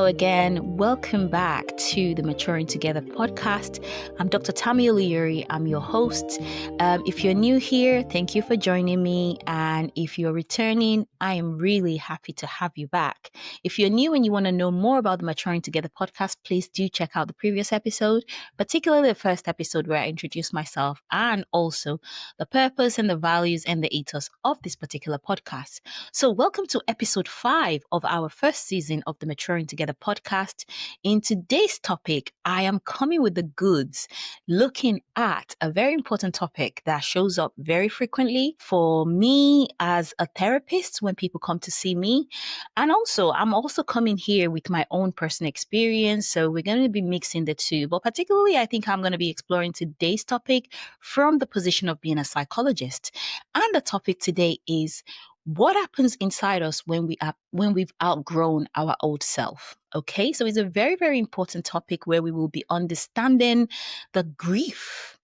Hello again. Welcome back to the Maturing Together podcast. I'm Dr. Tammy Oluyuri. I'm your host. If you're new here, thank you for joining me. And if you're returning, I am really happy to have you back. If you're new and you want to know more about the Maturing Together podcast, please do check out the previous episode, particularly the first episode where I introduced myself and also the purpose and the values and the ethos of this particular podcast. So welcome to episode 5 of our first season of the Maturing Together podcast. In today's topic, I am coming with the goods, looking at a very important topic that shows up very frequently for me as a therapist when people come to see me. And also, I'm also coming here with my own personal experience. So we're going to be mixing the two. But particularly, I think I'm going to be exploring today's topic from the position of being a psychologist. And the topic today is what happens inside us when we've outgrown our old self. Okay, so it's a very, very important topic where we will be understanding the grief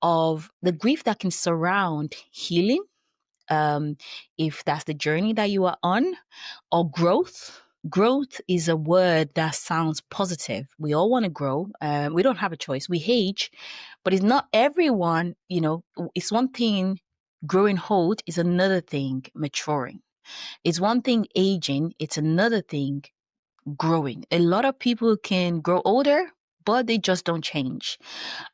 that can surround healing, if that's the journey that you are on, or growth. Growth is a word that sounds positive. We all want to grow. We don't have a choice. We age, but it's not everyone, it's one thing growing old is another thing maturing. It's one thing aging, it's another thing growing. A lot of people can grow older, but they just don't change.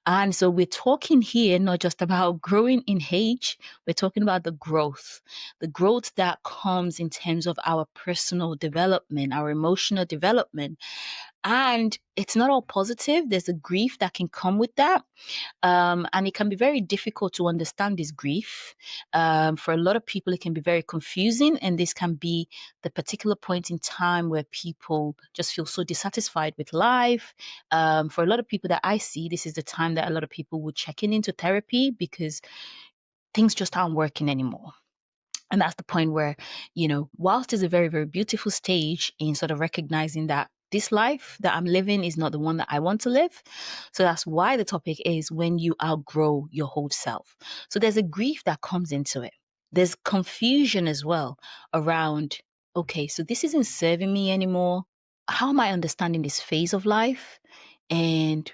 And so we're talking here not just about growing in age, we're talking about the growth that comes in terms of our personal development, our emotional development. And it's not all positive. There's a grief that can come with that. And it can be very difficult to understand this grief. For a lot of people, it can be very confusing. And this can be the particular point in time where people just feel so dissatisfied with life. For a lot of people that I see, this is the time that a lot of people would check into therapy because things just aren't working anymore. And that's the point where, whilst it's a very, very beautiful stage in sort of recognizing that this life that I'm living is not the one that I want to live. So that's why the topic is when you outgrow your whole self. So there's a grief that comes into it. There's confusion as well around, okay, so this isn't serving me anymore. How am I understanding this phase of life? And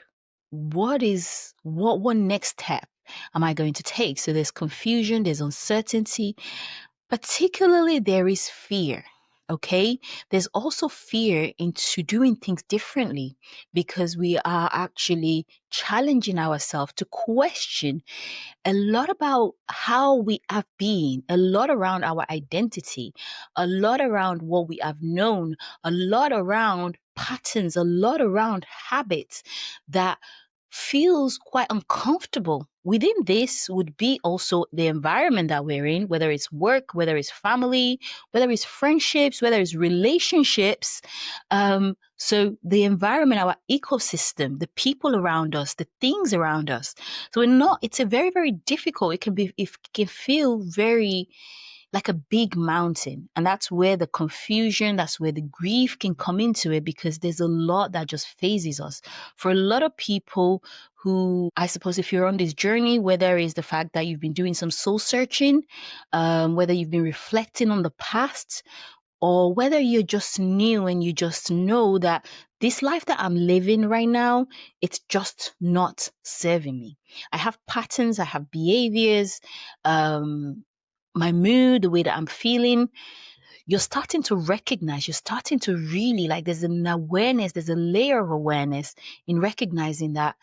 what next step am I going to take? So there's confusion, there's uncertainty. Particularly, there is fear. Okay. There's also fear into doing things differently because we are actually challenging ourselves to question a lot about how we have been, a lot around our identity, a lot around what we have known, a lot around patterns, a lot around habits that feels quite uncomfortable. Within this would be also the environment that we're in, whether it's work, whether it's family, whether it's friendships, whether it's relationships. So the environment, our ecosystem, the people around us, the things around us. So it's a very, very difficult. It can feel very like a big mountain. And that's where the confusion, that's where the grief can come into it because there's a lot that just phases us. For a lot of people who, I suppose, if you're on this journey, whether it's the fact that you've been doing some soul searching, whether you've been reflecting on the past, or whether you're just new and you just know that this life that I'm living right now, it's just not serving me. I have patterns, I have behaviors, my mood, the way that I'm feeling, you're starting to recognize, you're starting to really there's an awareness, there's a layer of awareness in recognizing that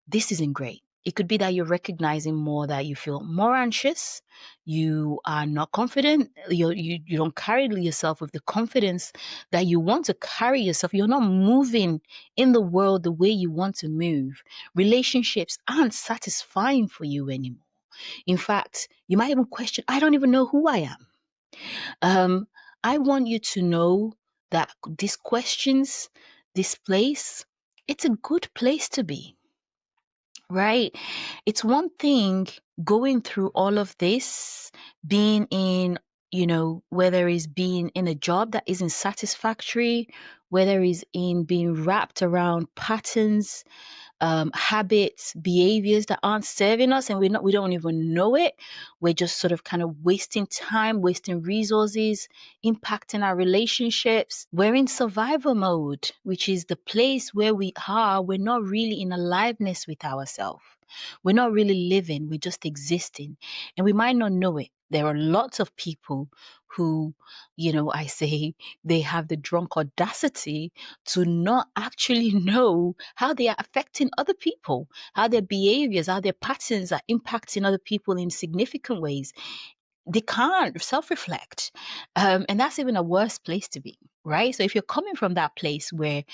this isn't great. It could be that you're recognizing more that you feel more anxious, you are not confident, you don't carry yourself with the confidence that you want to carry yourself. You're not moving in the world the way you want to move. Relationships aren't satisfying for you anymore. In fact, you might even question, I don't even know who I am. I want you to know that these questions, this place, it's a good place to be, right? It's one thing going through all of this, being in, whether it's being in a job that isn't satisfactory, whether it's in being wrapped around patterns, habits, behaviors that aren't serving us, and we don't even know it. We're just sort of kind of wasting time, wasting resources, impacting our relationships. We're in survival mode, which is the place where we're not really in aliveness with ourselves. We're not really living, we're just existing. And we might not know it. There are lots of people who, I say they have the drunk audacity to not actually know how they are affecting other people, how their behaviors, how their patterns are impacting other people in significant ways. They can't self-reflect, and that's even a worse place to be, right? So if you're coming from that place where,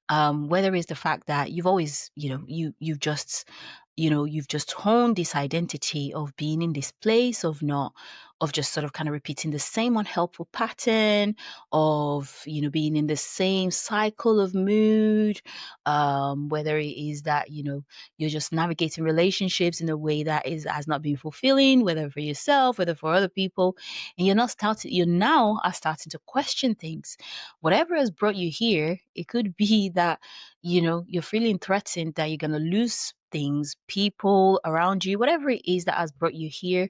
whether it's the fact that you've always, you've just honed this identity of being in this place of not, of just sort of kind of repeating the same unhelpful pattern of, being in the same cycle of mood, whether it is that, you're just navigating relationships in a way that has not been fulfilling, whether for yourself, whether for other people, and you now are starting to question things. Whatever has brought you here, it could be that, you're feeling threatened that you're going to lose things, people around you, whatever it is that has brought you here.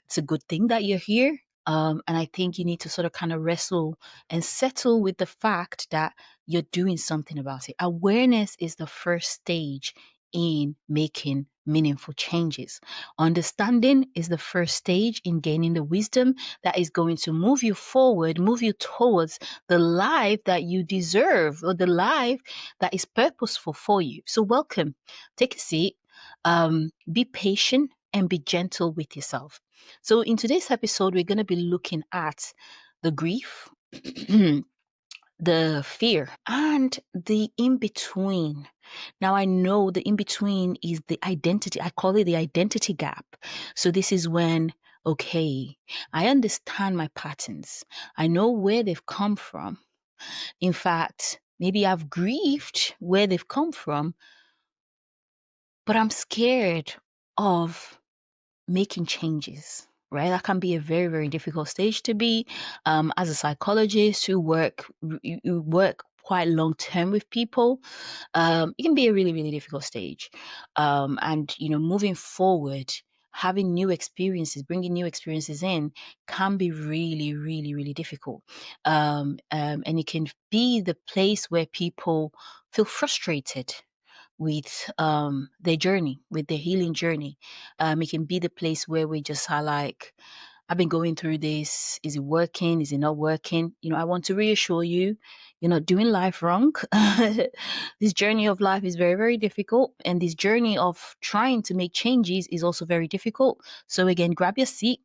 It's a good thing that you're here. And I think you need to sort of kind of wrestle and settle with the fact that you're doing something about it. Awareness is the first stage in making meaningful changes. Understanding is the first stage in gaining the wisdom that is going to move you forward, move you towards the life that you deserve, or the life that is purposeful for you. So, welcome. Take a seat. Be patient and be gentle with yourself. So, in today's episode, we're going to be looking at the grief, the fear, and the in between. Now, I know the in between is the identity. I call it the identity gap. So, this is when, okay, I understand my patterns, I know where they've come from. In fact, maybe I've grieved where they've come from, but I'm scared of making changes, right? That can be a very, very difficult stage to be. As a psychologist who work quite long term with people, it can be a really, really difficult stage. And moving forward, having new experiences, bringing new experiences in, can be really, really, really difficult. And it can be the place where people feel frustrated with their journey, with their healing journey. It can be the place where we just are like, I've been going through this. Is it working? Is it not working? I want to reassure you, you're not doing life wrong. This journey of life is very, very difficult. And this journey of trying to make changes is also very difficult. So, again, grab your seat,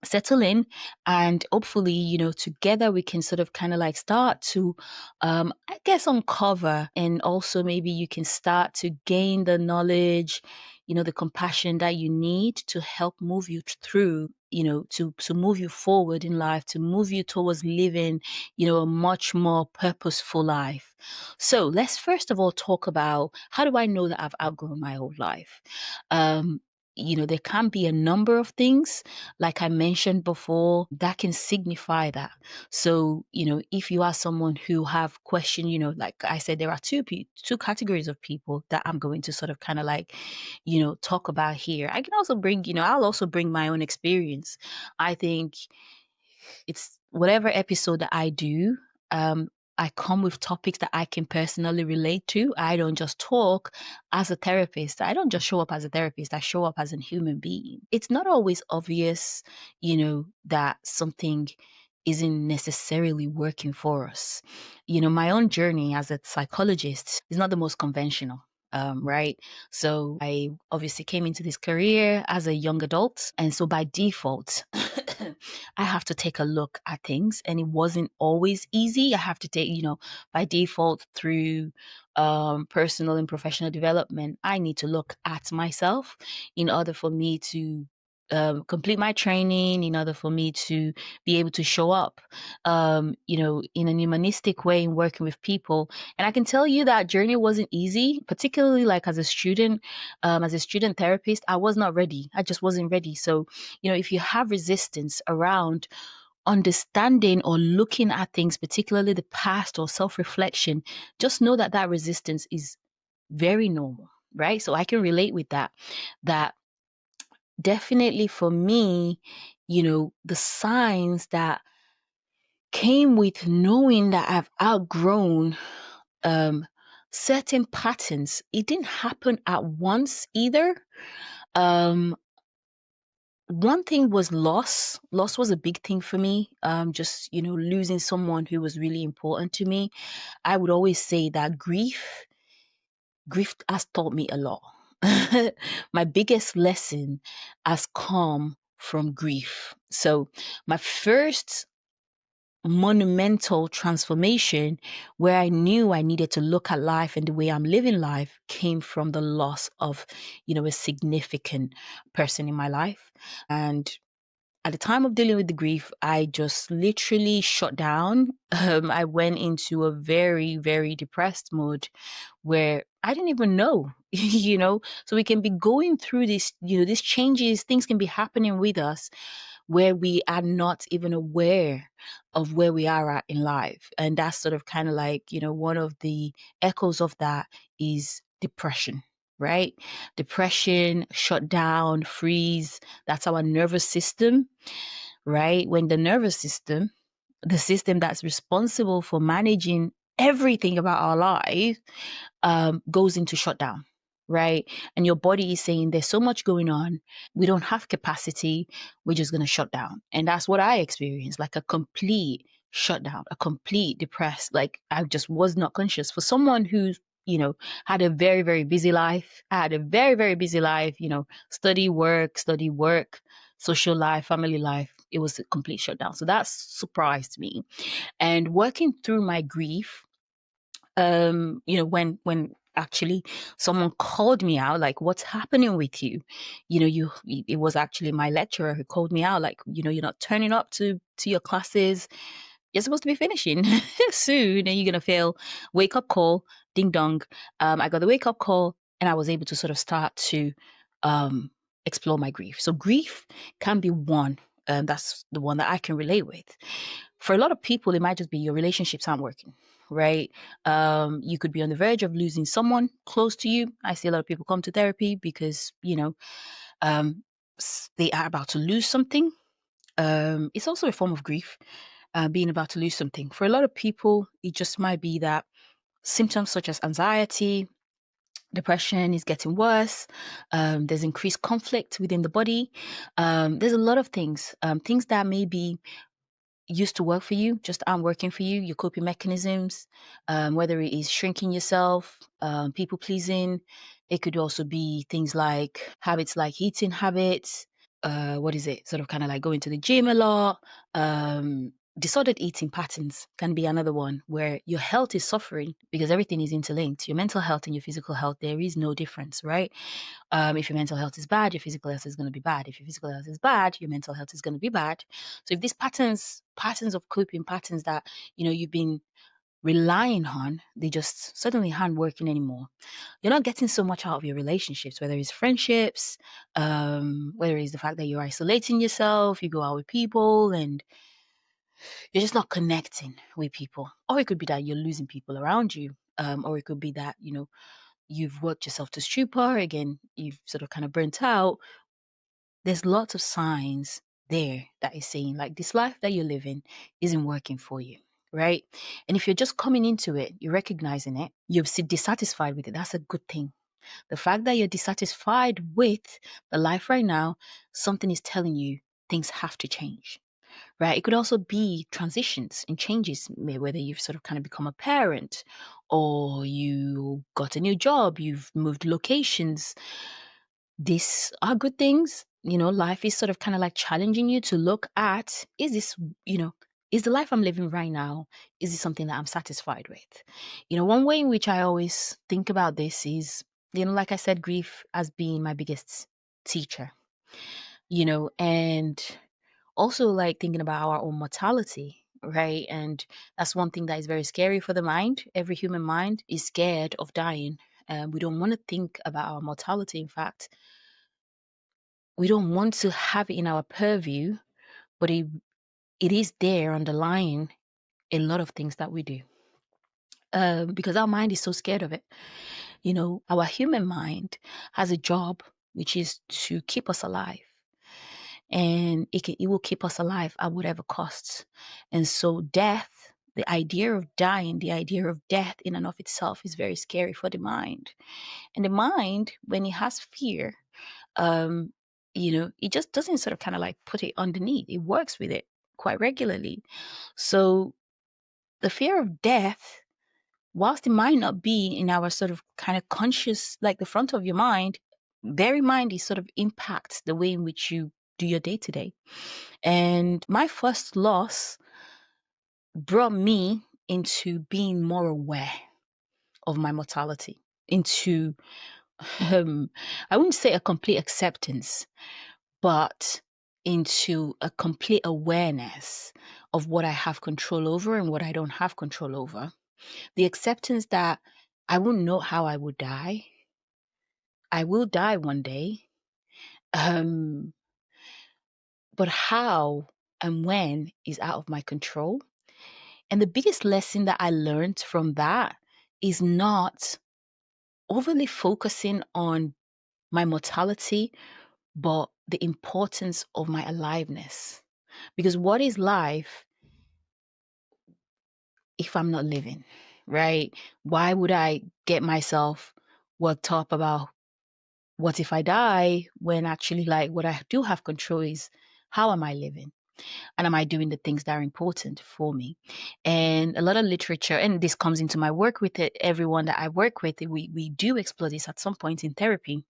settle in, and hopefully together we can sort of kind of like start to I guess uncover, and also maybe you can start to gain the knowledge, the compassion that you need to help move you through, to move you forward in life, to move you towards living a much more purposeful life. So let's first of all talk about, how do I know that I've outgrown my old life? um there can be a number of things, like I mentioned before, that can signify that. So, if you are someone who have questioned, like I said, there are two categories of people that I'm going to sort of kind of like, talk about here. I can also bring, I'll also bring my own experience. I think it's whatever episode that I do, um, I come with topics that I can personally relate to. I don't just talk as a therapist. I don't just show up as a therapist. I show up as a human being. It's not always obvious, that something isn't necessarily working for us. My own journey as a psychologist is not the most conventional. Right. So I obviously came into this career as a young adult. And so by default, I have to take a look at things, and it wasn't always easy. I have to take, by default, through personal and professional development, I need to look at myself in order for me to complete my training, in order for me to be able to show up, in a humanistic way in working with people. And I can tell you that journey wasn't easy, particularly like as a student therapist, I was not ready. I just wasn't ready. So, if you have resistance around understanding or looking at things, particularly the past or self reflection, just know that that resistance is very normal, right? So I can relate with that. That definitely for me, the signs that came with knowing that I've outgrown um certain patterns. It didn't happen at once either. um One thing was loss. Loss was a big thing for me. Just, losing someone who was really important to me. I would always say that grief has taught me a lot. My biggest lesson has come from grief. So my first monumental transformation, where I knew I needed to look at life and the way I'm living life, came from the loss of, a significant person in my life. And at the time of dealing with the grief, I just literally shut down. I went into a very, very depressed mode where I didn't even know, So we can be going through this, these changes, things can be happening with us where we are not even aware of where we are at in life. And that's sort of kind of like, one of the echoes of that is depression, right? Depression, shut down, freeze. That's our nervous system, right? When the nervous system, the system that's responsible for managing everything about our life, goes into shutdown, right? And your body is saying there's so much going on, we don't have capacity, we're just going to shut down. And that's what I experienced, like a complete shutdown, a complete depressed, like I just was not conscious. For someone who's, had a very, very busy life, I had a very, very busy life, study, work, social life, family life. It was a complete shutdown. So that surprised me. And working through my grief, when actually someone called me out, like, what's happening with you? It was actually my lecturer who called me out, like, you're not turning up to your classes. You're supposed to be finishing soon and you're gonna fail. Wake up call, ding dong. I got the wake up call and I was able to sort of start to um explore my grief. So grief can be one, that's the one that I can relate with. For a lot of people, it might just be your relationships aren't working, right? You could be on the verge of losing someone close to you. I see a lot of people come to therapy because, um, they are about to lose something. It's also a form of grief, being about to lose something. For a lot of people, it just might be that symptoms such as anxiety, depression is getting worse. There's increased conflict within the body. There's a lot of things, things that maybe used to work for you just aren't working for you. Your coping mechanisms, whether it is shrinking yourself, people pleasing. It could also be things like habits like eating habits. What is it? Sort of kind of like going to the gym a lot. Disordered eating patterns can be another one where your health is suffering because everything is interlinked. Your mental health and your physical health, there is no difference, right? If your mental health is bad, your physical health is going to be bad. If your physical health is bad, your mental health is going to be bad. So if these patterns of coping, patterns that you've been relying on, they just suddenly aren't working anymore. You're not getting so much out of your relationships, whether it's friendships, whether it's the fact that you're isolating yourself, you go out with people and you're just not connecting with people. Or it could be that you're losing people around you. Or it could be that, you've worked yourself to stupor, again, you've sort of kind of burnt out. There's lots of signs there that is saying, like, this life that you're living isn't working for you, right? And if you're just coming into it, you're recognizing it, you're dissatisfied with it, that's a good thing. The fact that you're dissatisfied with the life right now, something is telling you things have to change, right? It could also be transitions and changes, whether you've sort of kind of become a parent or you got a new job, you've moved locations. These are good things. Life is sort of kind of like challenging you to look at, is this, is the life I'm living right now, is it something that I'm satisfied with? One way in which I always think about this is, like I said, grief has been my biggest teacher, and also like thinking about our own mortality, right? And that's one thing that is very scary for the mind. Every human mind is scared of dying. We don't want to think about our mortality. In fact, we don't want to have it in our purview, but it is there underlying a lot of things that we do, because our mind is so scared of it. Our human mind has a job, which is to keep us alive. And it will keep us alive at whatever costs. And so death, the idea of dying, the idea of death in and of itself is very scary for the mind. And the mind, when it has fear, um, it just doesn't sort of kind of like put it underneath. It works with it quite regularly. So the fear of death, whilst it might not be in our sort of kind of conscious, like the front of your mind, bear in mind it sort of impacts the way in which you do your day to day. And my first loss brought me into being more aware of my mortality, into, I wouldn't say a complete acceptance, but into a complete awareness of what I have control over and what I don't have control over. The acceptance that I won't know how I would die. I will die one day. Um, but how and when is out of my control. And the biggest lesson that I learned from that is not overly focusing on my mortality, but the importance of my aliveness. Because what is life if I'm not living, right? Why would I get myself worked up about what if I die when actually, like, what I do have control is how am I living? And am I doing the things that are important for me? And a lot of literature, and this comes into my work with it, everyone that I work with, we do explore this at some point in therapy.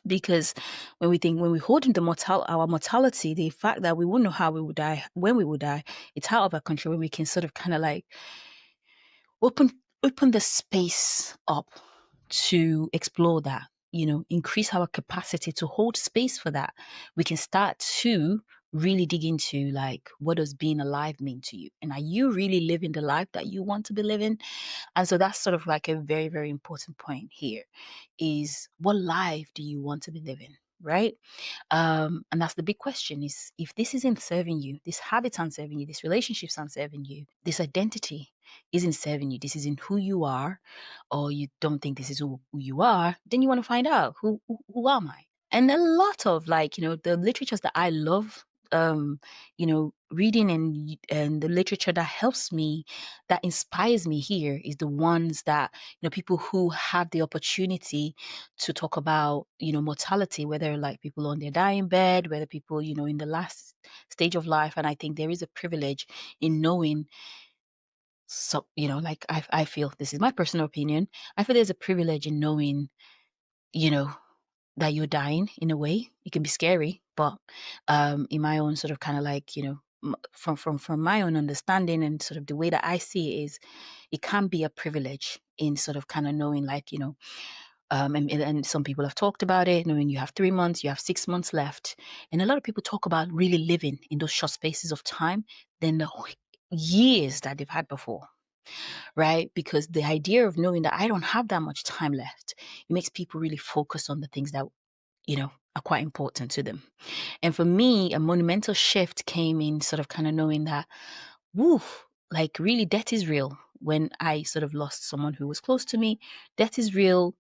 Because when we hold in our mortality, the fact that we won't know how we would die, when we would die, it's out of our control. When we can sort of kind of like open open the space up to explore that, increase our capacity to hold space for that, we can start to really dig into, like, what does being alive mean to you, and are you really living the life that you want to be living? And so that's sort of like a very, very important point here, is what life do you want to be living, right? And that's the big question, is if this isn't serving you, this habit aren't serving you, this relationships aren't serving you, this identity isn't serving you, this isn't who you are, or you don't think this is who you are, then you want to find out who am I? And a lot of, like, the literatures that I love, reading, and the literature that helps me, that inspires me here, is the ones that, people who have the opportunity to talk about, mortality, whether like people on their dying bed, whether people, in the last stage of life. And I think there is a privilege in knowing, so, like, I feel, this is my personal opinion, I feel there's a privilege in knowing, you know, that you're dying. In a way, it can be scary, but in my own sort of kind of like, from my own understanding and sort of the way that I see it, is it can be a privilege in sort of kind of knowing, like, and some people have talked about it, knowing you have 3 months, you have 6 months left. And a lot of people talk about really living in those short spaces of time than the years that they've had before, right? Because the idea of knowing that I don't have that much time left, it makes people really focus on the things that, are quite important to them. And for me, a monumental shift came in sort of kind of knowing that, woo, like, really, death is real. When I sort of lost someone who was close to me, death is real.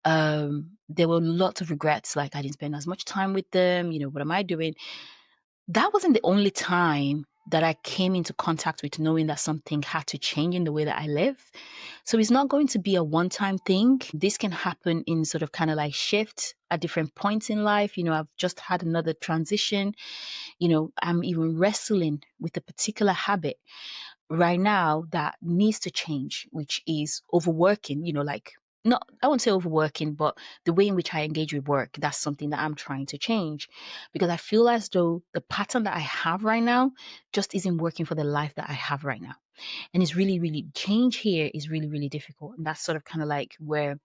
There were lots of regrets, like I didn't spend as much time with them. What am I doing? That wasn't the only time that I came into contact with knowing that something had to change in the way that I live. So it's not going to be a one-time thing. This can happen in sort of kind of like shifts at different points in life. I've just had another transition. I'm even wrestling with a particular habit right now that needs to change, which is overworking, like, not, I won't say overworking, but the way in which I engage with work, that's something that I'm trying to change, because I feel as though the pattern that I have right now just isn't working for the life that I have right now. And it's really, really, change here is really, really difficult. And that's sort of kind of like where,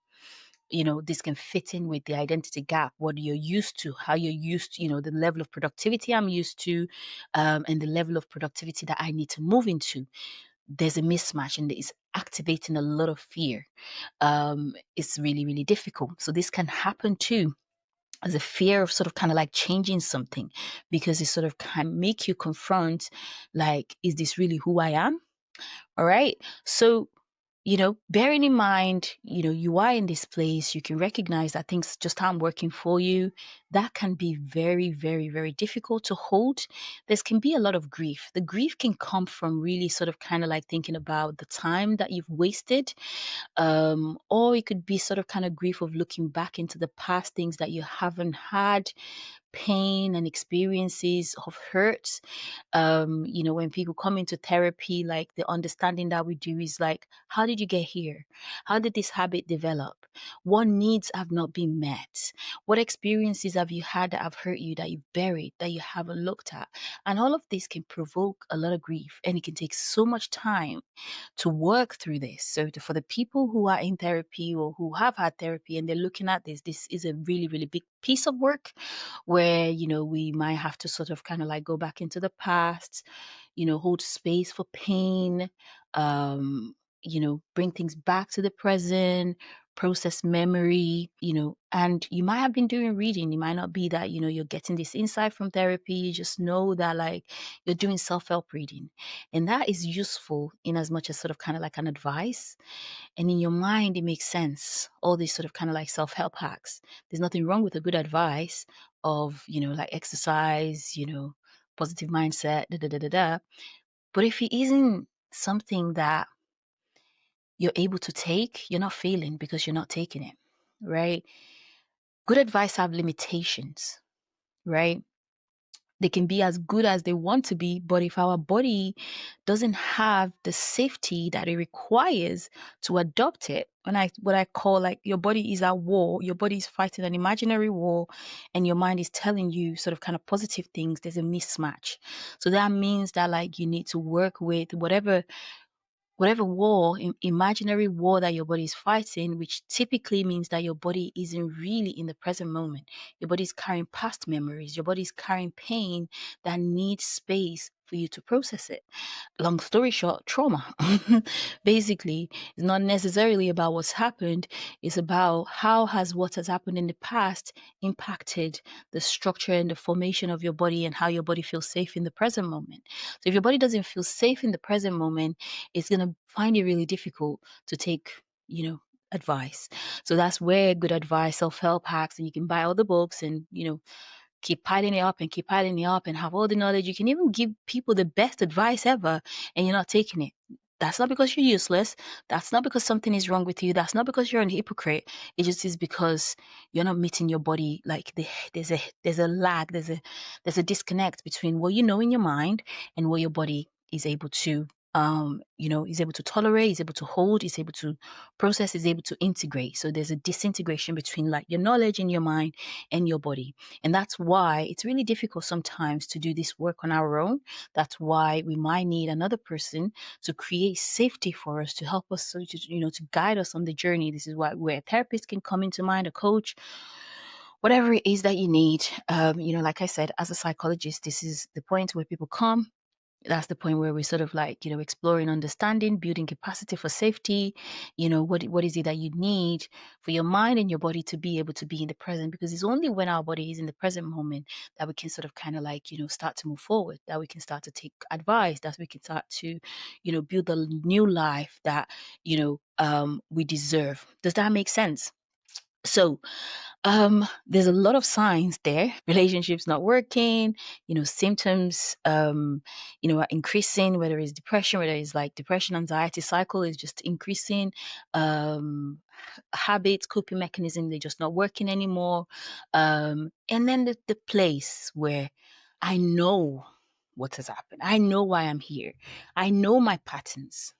this can fit in with the identity gap, what you're used to, how you're used to, the level of productivity I'm used to, and the level of productivity that I need to move into. There's a mismatch, and it's activating a lot of fear. It's really, really difficult. So this can happen too, as a fear of sort of kind of like changing something, because it sort of can make you confront, like, is this really who I am? All right. So, bearing in mind, you are in this place, you can recognize that things just aren't working for you. That can be very, very, very difficult to hold. There can be a lot of grief. The grief can come from really sort of kind of like thinking about the time that you've wasted, or it could be sort of kind of grief of looking back into the past, things that you haven't had, pain and experiences of hurt. When people come into therapy, like the understanding that we do is like, how did you get here? How did this habit develop? What needs have not been met? What experiences have you had that have hurt you, that you've buried, that you haven't looked at? And all of this can provoke a lot of grief, and it can take so much time to work through this. So for the people who are in therapy or who have had therapy and they're looking at this is a really, really big piece of work where, we might have to sort of kind of like go back into the past, hold space for pain, bring things back to the present, process memory, and you might have been doing reading. It might not be that, you're getting this insight from therapy. You just know that like you're doing self-help reading. And that is useful in as much as sort of kind of like an advice. And in your mind, it makes sense. All these sort of kind of like self-help hacks. There's nothing wrong with a good advice of, like exercise, positive mindset, da da da da da. But if it isn't something that you're able to take, you're not failing because you're not taking it, right? Good advice have limitations, right? They can be as good as they want to be, but if our body doesn't have the safety that it requires to adopt it, what I call like your body is at war, your body is fighting an imaginary war, and your mind is telling you sort of kind of positive things, there's a mismatch. So that means that like you need to work with whatever war, imaginary war that your body is fighting, which typically means that your body isn't really in the present moment. Your body is carrying past memories. Your body is carrying pain that needs space for you to process it. Long story short, trauma. Basically, it's not necessarily about what's happened. It's about how has what has happened in the past impacted the structure and the formation of your body and how your body feels safe in the present moment. So if your body doesn't feel safe in the present moment, it's going to find it really difficult to take, advice. So that's where good advice, self-help hacks, and you can buy all the books and, keep piling it up and keep piling it up and have all the knowledge. You can even give people the best advice ever and you're not taking it. That's not because you're useless. That's not because something is wrong with you. That's not because you're a hypocrite. It just is because you're not meeting your body. Like there's a lag, there's a disconnect between what you know in your mind and what your body is able to is able to tolerate, is able to hold, is able to process, is able to integrate. So there's a disintegration between like your knowledge in your mind and your body. And that's why it's really difficult sometimes to do this work on our own. That's why we might need another person to create safety for us, to help us, to guide us on the journey. This is where a therapist can come into mind, a coach, whatever it is that you need. Like I said, as a psychologist, this is the point where people come. That's the point where we're sort of like, exploring understanding, building capacity for safety. What is it that you need for your mind and your body to be able to be in the present? Because it's only when our body is in the present moment that we can sort of kind of like, start to move forward, that we can start to take advice, that we can start to, build the new life that, we deserve. Does that make sense? So, there's a lot of signs there. Relationships not working, symptoms, are increasing, whether it's depression, whether it's like depression, anxiety cycle is just increasing. Habits, coping mechanism, they're just not working anymore. And then the place where I know what has happened. I know why I'm here. I know my patterns,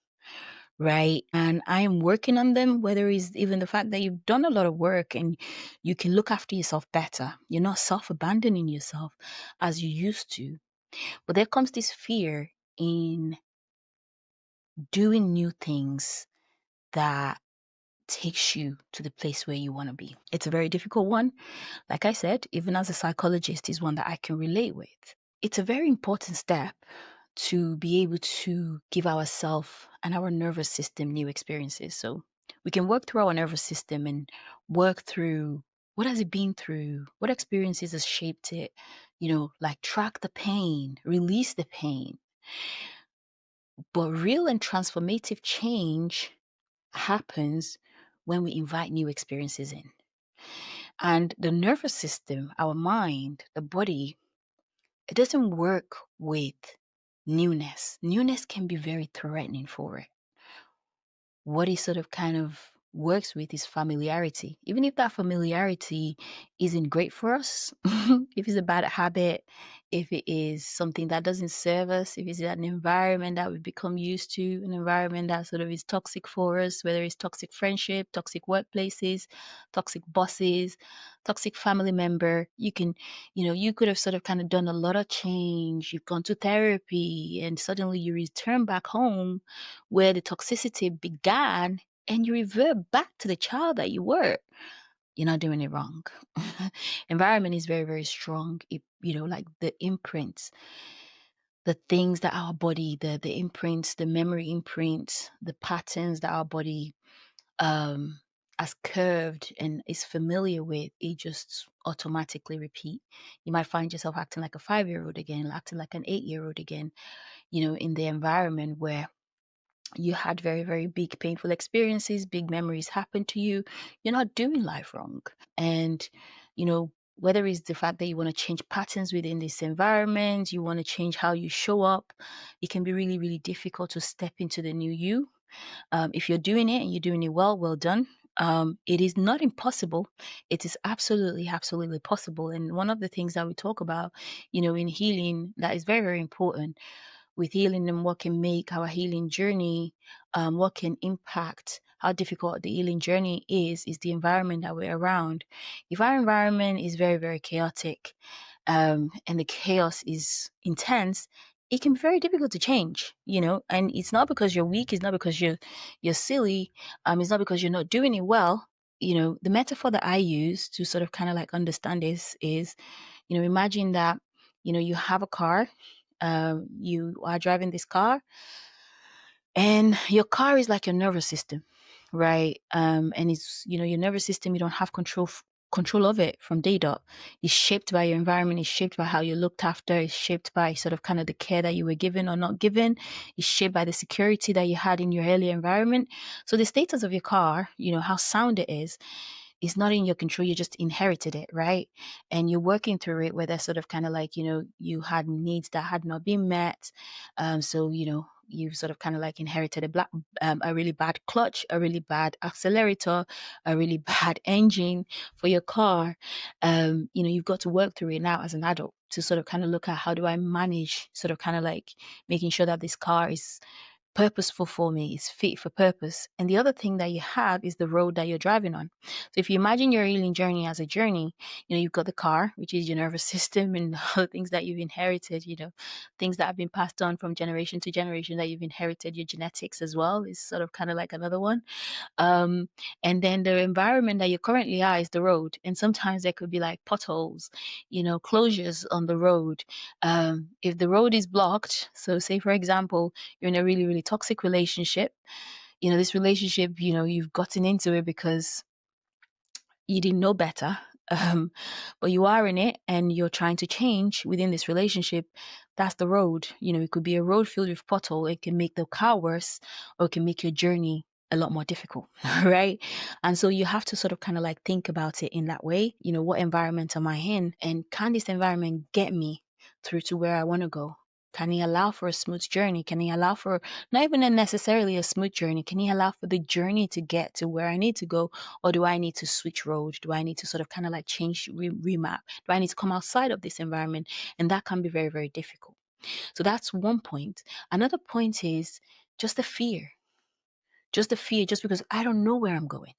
right? And I am working on them, whether it's even the fact that you've done a lot of work and you can look after yourself better. You're not self-abandoning yourself as you used to. But there comes this fear in doing new things that takes you to the place where you want to be. It's a very difficult one. Like I said, even as a psychologist, is one that I can relate with. It's a very important step to be able to give ourselves and our nervous system new experiences. So we can work through our nervous system and work through what has it been through, what experiences has shaped it, like track the pain, release the pain. But real and transformative change happens when we invite new experiences in. And the nervous system, our mind, the body, it doesn't work with newness. Newness can be very threatening for it. What it sort of kind of works with is familiarity. Even if that familiarity isn't great for us, if it's a bad habit, if it is something that doesn't serve us, if it's an environment that we become used to, an environment that sort of is toxic for us, whether it's toxic friendship, toxic workplaces, toxic bosses, toxic family member, you could have sort of kind of done a lot of change. You've gone to therapy and suddenly you return back home where the toxicity began and you revert back to the child that you were. You're not doing it wrong. Environment is very, very strong. Like the imprints, the things that our body, the imprints, the memory imprints, the patterns that our body um has curved and is familiar with, it just automatically repeat. You might find yourself acting like a 5-year-old again, acting like an 8-year-old again, in the environment where you had very, very big painful experiences, big memories happen to you. You're not doing life wrong. And, whether it's the fact that you want to change patterns within this environment, you want to change how you show up, it can be really, really difficult to step into the new you. If you're doing it and you're doing it well, well done. It is not impossible. It is absolutely, absolutely possible. And one of the things that we talk about, in healing that is very, very important with healing and what can make our healing journey, what can impact how difficult the healing journey is the environment that we're around. If our environment is very, very chaotic, and the chaos is intense, it can be very difficult to change, and it's not because you're weak, it's not because you're silly, it's not because you're not doing it well. The metaphor that I use to sort of kind of like understand this is, imagine that, you have a car, you are driving this car, and your car is like your nervous system, right? And it's, your nervous system, you don't have control of it from day dot. It's shaped by your environment, it's shaped by how you're looked after, it's shaped by sort of kind of the care that you were given or not given, it's shaped by the security that you had in your earlier environment. So the status of your car, how sound it is not in your control. You just inherited it, right? And you're working through it, where there's sort of kind of like, you had needs that had not been met. So, you've sort of kind of like inherited a really bad clutch, a really bad accelerator, a really bad engine for your car. You've got to work through it now as an adult to sort of kind of look at, how do I manage sort of kind of like making sure that this car is purposeful for me, is fit for purpose. And the other thing that you have is the road that you're driving on. So if you imagine your healing journey as a journey, you've got the car, which is your nervous system and all the things that you've inherited, things that have been passed on from generation to generation that you've inherited, your genetics as well is sort of kind of like another one. Um, and then the environment that you currently are is the road. And sometimes there could be like potholes, closures on the road. If the road is blocked, so say for example, you're in a really, really toxic relationship, this relationship, you've gotten into it because you didn't know better. Um, but you are in it and you're trying to change within this relationship. That's the road. It could be a road filled with pothole. It can make the car worse, or it can make your journey a lot more difficult, right? And so you have to sort of kind of like think about it in that way. What environment am I in? And can this environment get me through to where I want to go? Can he allow for a smooth journey? Can he allow for not even necessarily a smooth journey? Can he allow for the journey to get to where I need to go? Or do I need to switch road? Do I need to sort of kind of like change, remap? Do I need to come outside of this environment? And that can be very, very difficult. So that's one point. Another point is just the fear. Just the fear, just because I don't know where I'm going,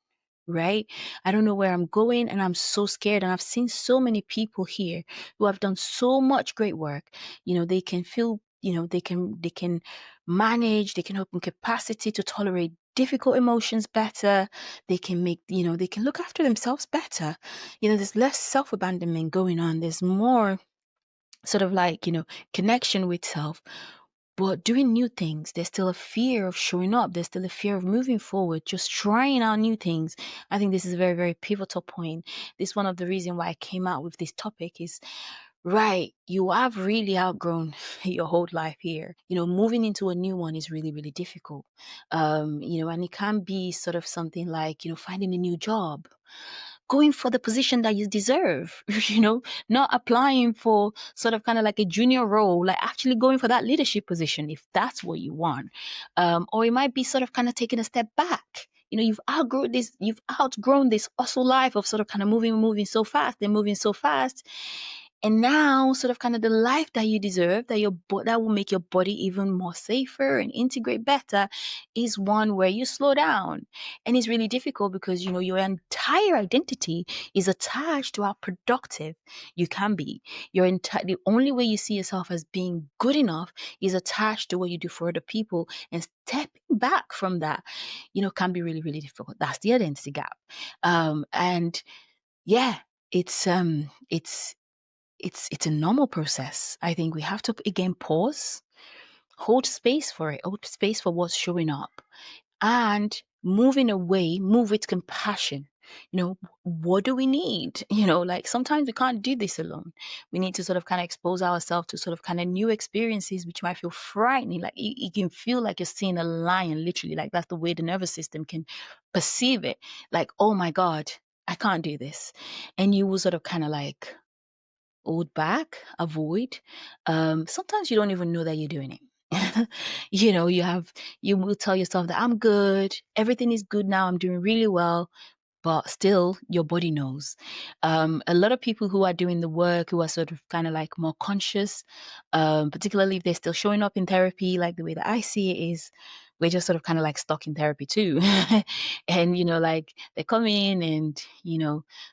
right? I don't know where I'm going and I'm so scared. And I've seen so many people here who have done so much great work. They can feel, they can manage, they can open capacity to tolerate difficult emotions better. They can make, they can look after themselves better. There's less self-abandonment going on. There's more sort of like, connection with self. But doing new things, there's still a fear of showing up. There's still a fear of moving forward, just trying out new things. I think this is a very, very pivotal point. This is one of the reasons why I came out with this topic is Right. You have really outgrown your whole life here. Moving into a new one is really, really difficult. And it can be sort of something like, finding a new job, going for the position that you deserve, not applying for sort of kind of like a junior role, like actually going for that leadership position if that's what you want. Or it might be sort of kind of taking a step back. You've outgrown this hustle life of sort of kind of moving so fast and moving so fast. And now, sort of kind of the life that you deserve, that will make your body even more safer and integrate better, is one where you slow down. And it's really difficult because your entire identity is attached to how productive you can be. The only way you see yourself as being good enough is attached to what you do for other people, and stepping back from that, can be really, really difficult. That's the identity gap. And yeah, it's a normal process. I think we have to again pause, hold space for it, hold space for what's showing up, and moving away, move with compassion. What do we need? Like sometimes we can't do this alone. We need to sort of kind of expose ourselves to sort of kind of new experiences, which might feel frightening. Like you can feel like you're seeing a lion, literally. Like that's the way the nervous system can perceive it. Like, oh my God, I can't do this. And you will sort of kind of like hold back, avoid. Sometimes you don't even know that you're doing it. You will tell yourself that I'm good, everything is good now, I'm doing really well, but still your body knows. A lot of people who are doing the work, who are sort of kind of like more conscious, particularly if they're still showing up in therapy, like the way that I see it is, we're just sort of kind of like stuck in therapy too. And like they come in and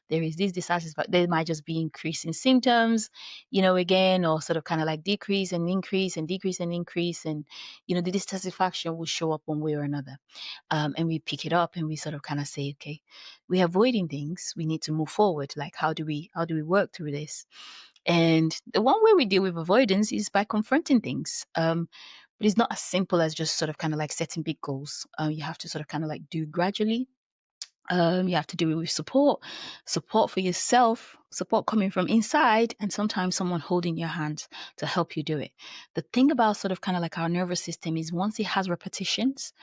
there is this dissatisfaction, there might just be increasing symptoms, again, or sort of kind of like decrease and increase and decrease and increase, and the dissatisfaction will show up one way or another. And we pick it up and we sort of kind of say, okay, we're avoiding things, we need to move forward. Like how do we work through this? And the one way we deal with avoidance is by confronting things. But it's not as simple as just sort of kind of like setting big goals. You have to sort of kind of like do it gradually. You have to do it with support for yourself, support coming from inside, and sometimes someone holding your hand to help you do it. The thing about sort of kind of like our nervous system is once it has repetitions,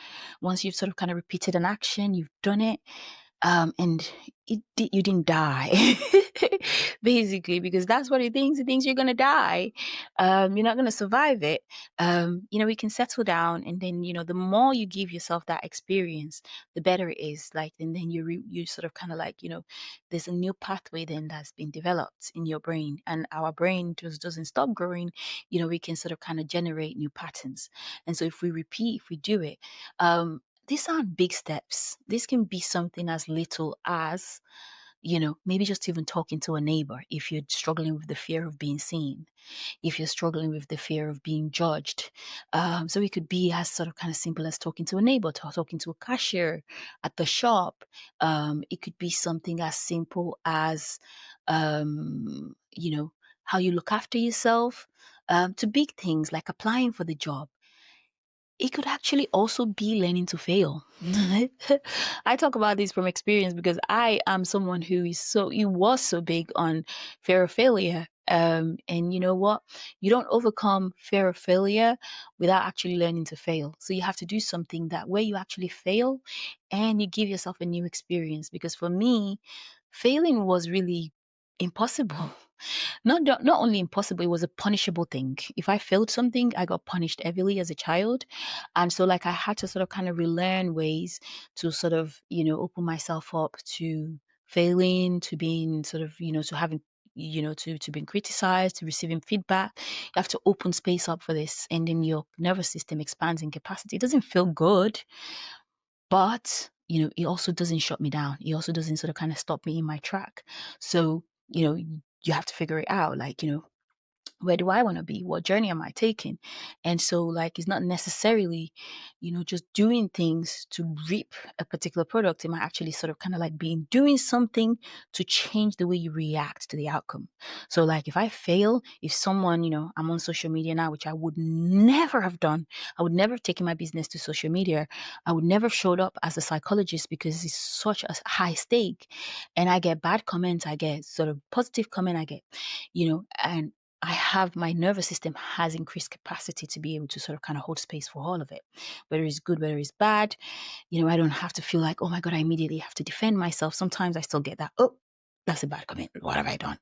once you've sort of kind of repeated an action, you've done it, and you didn't die, basically, because that's what it thinks. It thinks you're gonna die. You're not gonna survive it. We can settle down, and then the more you give yourself that experience, the better it is. Like, and then you sort of kind of like there's a new pathway then that's been developed in your brain, and our brain just doesn't stop growing. We can sort of kind of generate new patterns, and so if we do it, these aren't big steps. This can be something as little as, maybe just even talking to a neighbor if you're struggling with the fear of being seen, if you're struggling with the fear of being judged. So it could be as sort of kind of simple as talking to a neighbor, talking to a cashier at the shop. It could be something as simple as, how you look after yourself, to big things like applying for the job. It could actually also be learning to fail. I talk about this from experience because I am someone he was so big on fear of failure. And you know what? You don't overcome fear of failure without actually learning to fail. So you have to do something that where you actually fail and you give yourself a new experience. Because for me, failing was really impossible. Not only impossible, it was a punishable thing. If I failed something, I got punished heavily as a child. And so like I had to sort of kind of relearn ways to sort of, open myself up to failing, to being sort of, to having to being criticized, to receiving feedback. You have to open space up for this, and then your nervous system expands in capacity. It doesn't feel good, but it also doesn't shut me down. It also doesn't sort of kind of stop me in my track. So you have to figure it out. Like, where do I want to be? What journey am I taking? And so, like, it's not necessarily, just doing things to reap a particular product. It might actually sort of kind of like being doing something to change the way you react to the outcome. So, like, if I fail, if someone, I'm on social media now, which I would never have done, I would never have taken my business to social media. I would never have showed up as a psychologist because it's such a high stake. And I get bad comments, I get sort of positive comment, I get, and I have my nervous system has increased capacity to be able to sort of kind of hold space for all of it, whether it's good, whether it's bad. I don't have to feel like, oh my God, I immediately have to defend myself. Sometimes I still get that, oh, that's a bad comment. What have I done?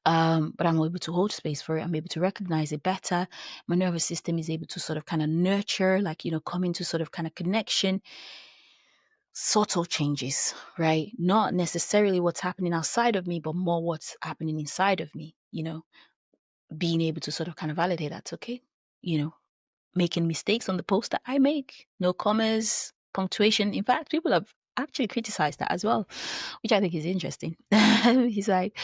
But I'm able to hold space for it. I'm able to recognize it better. My nervous system is able to sort of kind of nurture, like, come into sort of kind of connection, subtle changes, right? Not necessarily what's happening outside of me, but more what's happening inside of me, being able to sort of kind of validate that's okay, you know, making mistakes on the post that I make, no commas, punctuation. In fact, people have actually criticized that as well, which I think is interesting. He's like,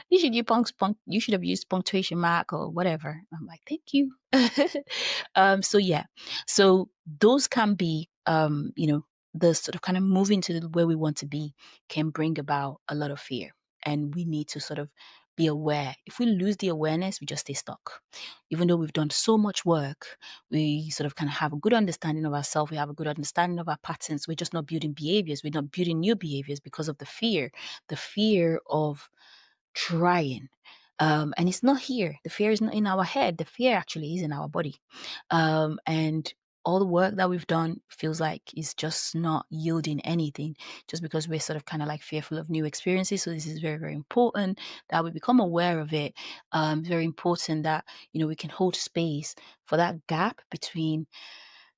you should have used punctuation mark or whatever. I'm like, thank you. So yeah, so those can be, the sort of kind of moving to where we want to be can bring about a lot of fear, and we need to sort of be aware. If we lose the awareness, we just stay stuck. Even though we've done so much work, we sort of kind of have a good understanding of ourselves, we have a good understanding of our patterns. We're just not building behaviors, we're not building new behaviors because of the fear of trying. And it's not here. The fear is not in our head. The fear actually is in our body. And all the work that we've done feels like it's just not yielding anything just because we're sort of kind of like fearful of new experiences. So this is very, very important that we become aware of it. Very important that, we can hold space for that gap between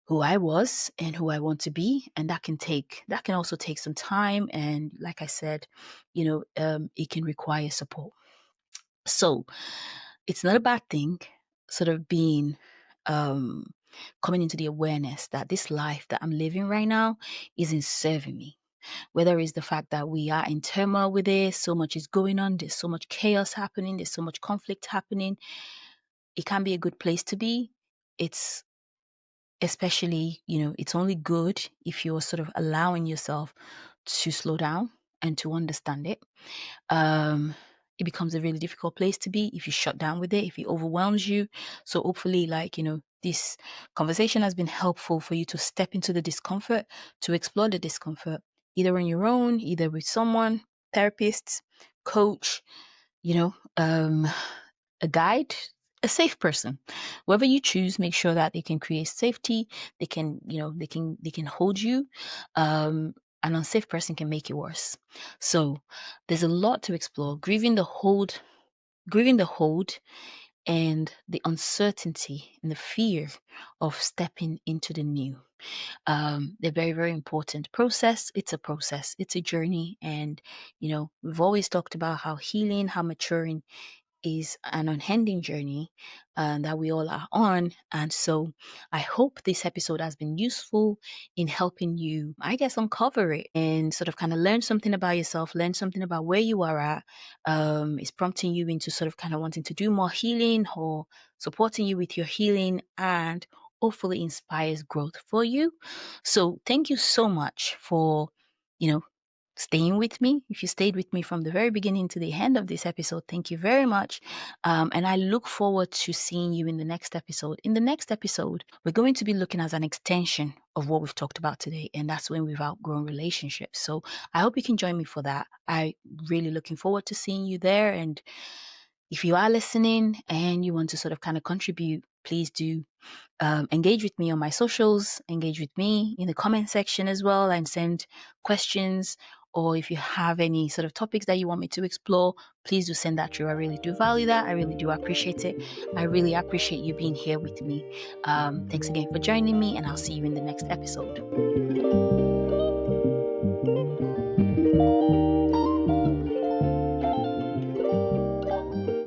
who I was and who I want to be. And that can also take some time. And like I said, it can require support. So it's not a bad thing, sort of being, um, coming into the awareness that this life that I'm living right now isn't serving me. Whether it's the fact that we are in turmoil with it, so much is going on, there's so much chaos happening, there's so much conflict happening. It can be a good place to be. It's especially, it's only good if you're sort of allowing yourself to slow down and to understand it. um it becomes a really difficult place to be if you shut down with it, if it overwhelms you. So hopefully, like, this conversation has been helpful for you to step into the discomfort, to explore the discomfort, either on your own, either with someone, therapist, coach, you know um a guide, a safe person. Whoever you choose, make sure that they can create safety. They can, they can hold you. An unsafe person can make it worse. So there's a lot to explore. Grieving the hold, and the uncertainty and the fear of stepping into the new. They're very, very important. It's a process, it's a journey. And, we've always talked about how healing, how maturing is an unending journey that we all are on. And so I hope this episode has been useful in helping you, I guess, uncover it and sort of kind of learn something about yourself, learn something about where you are at. It's prompting you into sort of kind of wanting to do more healing or supporting you with your healing, and hopefully inspires growth for you. So thank you so much for, you know, staying with me. If you stayed with me from the very beginning to the end of this episode, thank you very much. And I look forward to seeing you in the next episode. In the next episode, we're going to be looking at an extension of what we've talked about today, and that's when we've outgrown relationships. So I hope you can join me for that. I really looking forward to seeing you there. And if you are listening and you want to sort of kind of contribute, please do engage with me on my socials, engage with me in the comment section as well, and send questions. Or if you have any sort of topics that you want me to explore, please do send that through. I really do value that. I really do appreciate it. I really appreciate you being here with me. Thanks again for joining me, and I'll see you in the next episode.